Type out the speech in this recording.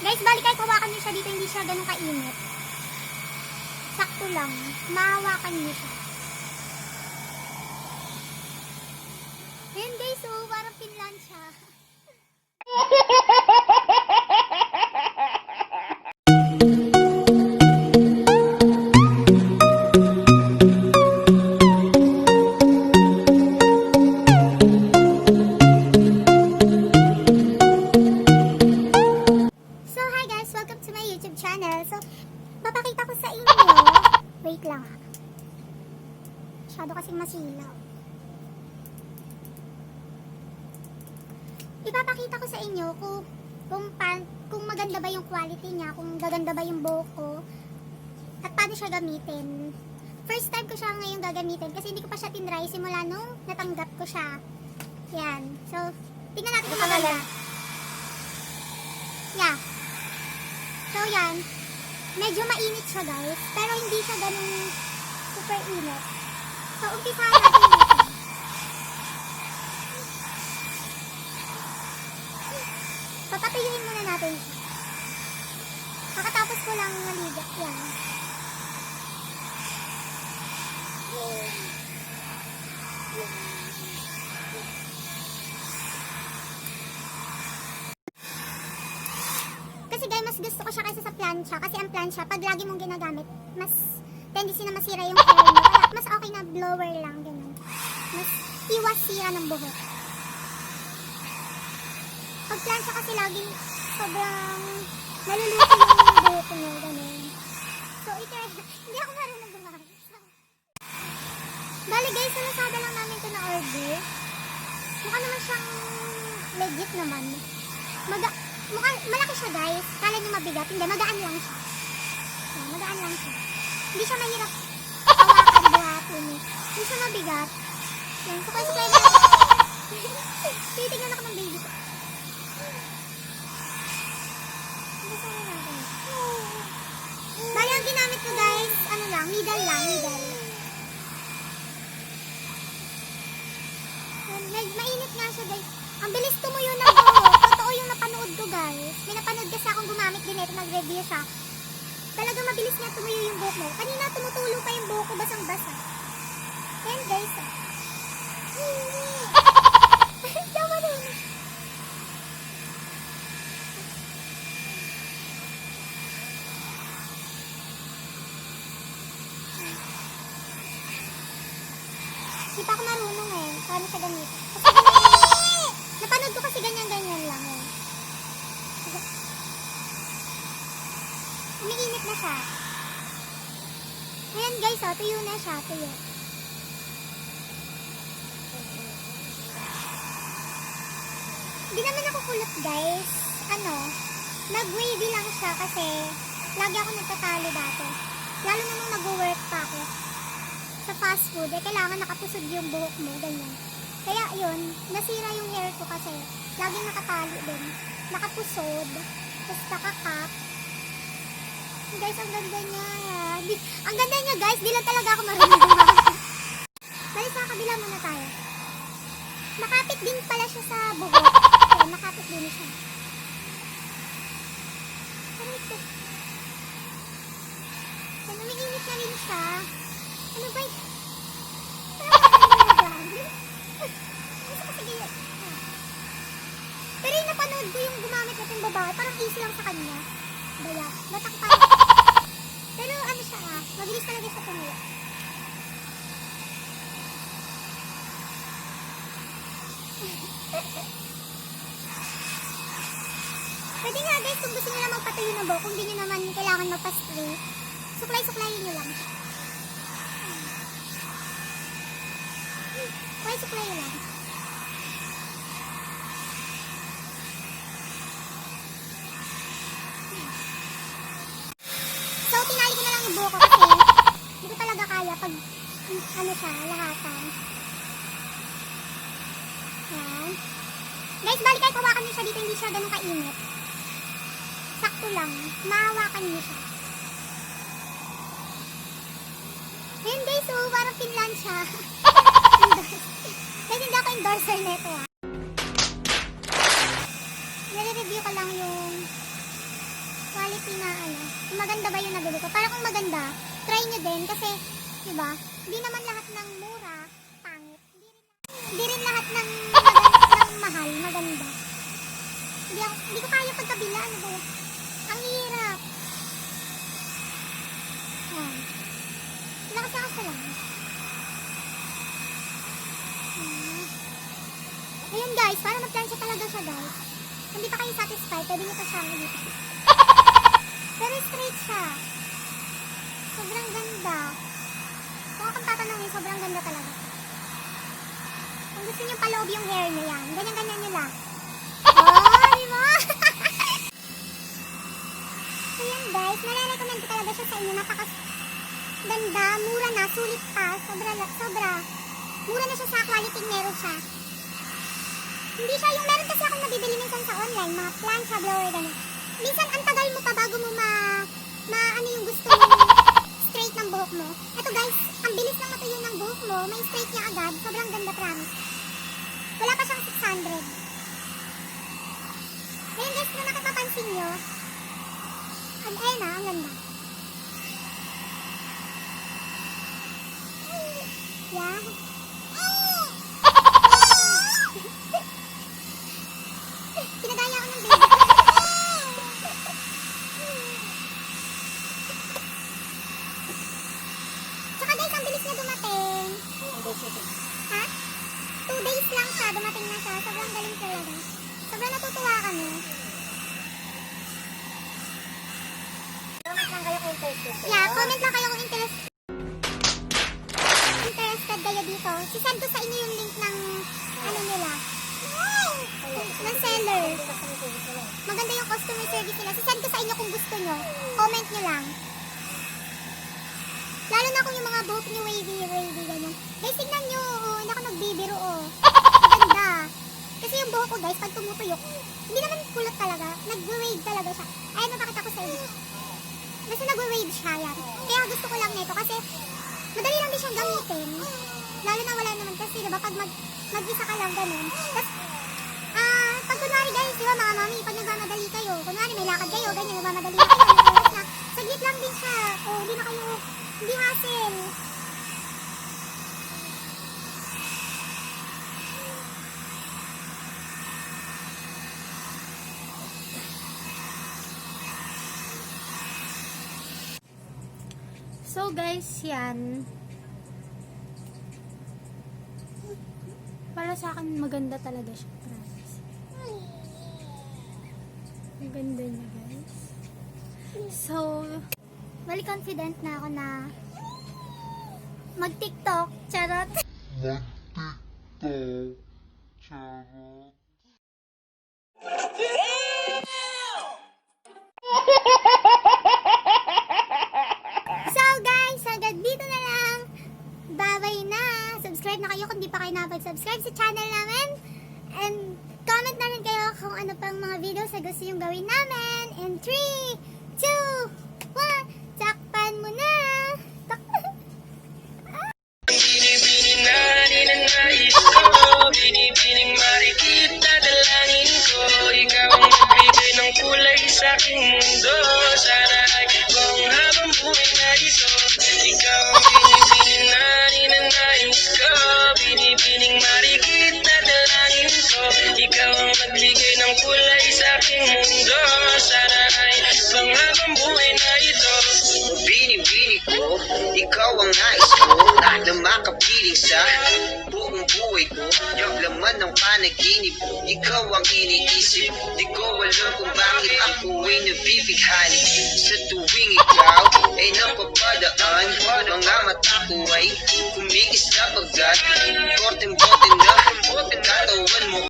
Guys, balik kahit hawakan nyo siya dito, hindi siya ganun kainit. Sakto lang. Mahawakan nyo siya. Ayan guys, so parang Finland siya. So, papakita ko sa inyo. Wait lang ha. Masyado kasing masilaw. Ipapakita ko sa inyo kung maganda ba yung quality niya, kung gaganda ba yung buhok ko, at paano siya gamitin. First time ko siya ngayon gagamitin kasi hindi ko pa siya tinry simula nung natanggap ko siya. Yan. So, tingnan natin kung maganda. Yeah. So, yan. Medyo mainit siya guys, pero hindi siya ganun super init. So, umpisahan natin dito. Papatuyuin muna natin siya. Kakatapos ko lang naliga. Yan. Kasi guys, mas gusto ko siya kaysa sa plancha. Kasi ang plancha, pag lagi mong ginagamit, mas tendency na masira yung hair mo. Kaya mas okay na blower lang, ganun. Mas iwas sira ng buhok. Pag plancha kasi laging sobrang naluluto yung buhok mo, ganun. So, hindi ako marunong gumamit. Bali guys, sinasada lang namin ito na order. Mukha naman siyang legit naman. Malaki siya guys. Kala niyo mabigat. Hindi, magaan lang siya. Yan, magaan lang siya. Hindi siya mahirap hawakan buhatin. Hindi siya mabigat. Yan, sukay-sukay na. Titignan ako ng baby ko. Nasaan natin? Bali, ang ginamit ko guys, ano lang, needle lang, needle. Mainit nga siya guys. Ang bilis tumuyo ng buhok. Totoo yung napanood ko guys. May napanood kasi akong gumamit din ito, nag-review siya. Talaga mabilis nga tumuyo yung buhok mo. Kanina tumutulo pa yung buhok ko, basang-basa. Ayan guys. Tama rin. Hindi pa ako marunong eh. Paano siya gamitin? Napanood ko kasi ganyan-ganyan lang eh. Umiinit na siya. Ayan guys, oh, tuyo na siya, tuyo. Hindi naman ako kulot guys. Nag-wavy lang siya kasi lagi ako nagtatalo dati. Lalo na nung nag-work pa ako sa fast food, eh kailangan nakapusod yung buhok mo, ganyan. Kaya yun, nasira yung hair ko kasi laging nakatali din. Nakapusod, tapos nakakap. Guys, ang ganda niya. Ang ganda niya guys, di lang talaga ako marunong gumamit. Bali sa kabila muna tayo. Nakapit din pala siya sa buhok. Kaya nakapit din siya. Ano ito? Ano, may init na rin siya. Ano ba ito? Pero yung napanood ko yung gumamit natin babae, parang easy lang sa kanya. Baya, natakpan. Pero ano siya mabilis talaga sa tumuyo. Pwede nga guys, kung gusto nyo na magpatuyo ng buhok, kung hindi nyo naman kailangan magpa-spray, suklay-suklayin nyo lang. Suklay lang. So, tinali ko na lang yung buhok ko kasi hindi ko talaga kaya pag lahatan. Yan. Guys, balik kahit hawakan nyo siya dito, hindi siya ganun kainit. Sakto lang. Mahawakan nyo siya. Ayan guys, so parang Finland siya. Kasi hindi ako endorser nito Nire-review ko lang yung Shopee na ano, kung maganda ba yung nabili ko. Para kung maganda, try nyo din kasi, diba, hindi naman lahat ng mura, pangit. Hindi rin lahat ng mahal, maganda. Hindi ko kaya pagkabila, ano ba yun? Ang hirap. Yan. Lakas lang. Ayan guys, para mag-plancha talaga siya guys. Hindi pa kayo satisfied, pwede nyo pa siya dito. Pero straight siya. Sobrang ganda. Kung akong tatanungin, sobrang ganda talaga. Kung gusto nyo paloob yung hair nyo yan, ganyan-ganyan nyo lang. Oh, di ba? So yan guys, nare-recommend ko talaga siya sa inyo. Napaka-ganda, mura na, sulit pa. Sobra. Mura na siya sa quality, meron siya. Hindi siya yung meron kasi akong nabibili minsan sa online, mga plancha, blower, gano'n. Minsan ang tagal mo pa bago mo ano yung gusto mo straight ng buhok mo. Ito guys, ang bilis lang matuyo ng buhok mo, may straight niya agad, sobrang ganda promise. Wala pa siyang 600. Ngayon guys, kung nakakapansin nyo, ayun na, ang ganda. Yeah. Pinagaya ako ng baby. Tsaka guys, ang bilis niya dumating. Ha? 2 days lang siya, dumating na siya. Sobrang galing talaga. Sobrang natutuwa kami. Comment lang kayo kung interested. Yeah, comment lang kayo kung interested kayo dito. Sisend ko sa inyo yung link ng ano nila. Ng seller. Maganda yung customer service nila. Sisend ko sa inyo kung gusto nyo. Comment nyo lang. Lalo na kung yung mga buhok nyo wavy, ganyan. Guys, tignan nyo. Hindi ako nagbibiro, Maganda. Kasi yung buhok ko, guys, pag tumutuyok, hindi naman kulot talaga. Nag-wave talaga siya. Ayan, napakita ko sa inyo. Basta nag-wave siya, yan. Kaya gusto ko lang nito kasi madali lang din siyang gamitin. Lalo na wala naman kasi, diba, pag mag-isa ka lang ganun. Tapos, pag kunwari guys, diba mga mami, pag nagmamadali kayo, kunwari may lakad kayo, ganyan, nagmamadali na kayo, nagmamadali na, saglit lang din siya. Hindi na kayo, hindi hassle. So guys, yan. Para sa akin, maganda talaga siya. Promise. Maganda niya, guys. So, very confident na ako na mag-TikTok. Charot. Mag-TikTok. Charot. So guys, hanggang dito na lang. Bye-bye na. Subscribe na kayo kung di pa kayo nakapag-subscribe sa channel namin. And comment na rin kayo kung ano pang mga videos na gusto yung gawin namin. In 3, 2, 1, takpan mo na. Bini-bini na ninanais ko, bini-bining marikit na dalangin ko. Ikaw ang magbigay ng kulay sa aking mundo. Sana ay buong habang buhay na ito. Ikaw ang bini-bini na ninanais ko, bini-bining marikit na dalangin ko. Ikaw ang magbigay ng kulay sa aking mundo. Sana ay buong habang buhay na ito. Bini-bini ko, ikaw ang nais ko na makapiling sa buong buhay ko. Yung laman ng panaginip, ikaw ang iniisip. Di ko alam kung bakit ako ay nabibighani. Sa tuwing ikaw ay napapadaan, mga mata ko ay kumikis na pagkat korteng bote na katawan mo.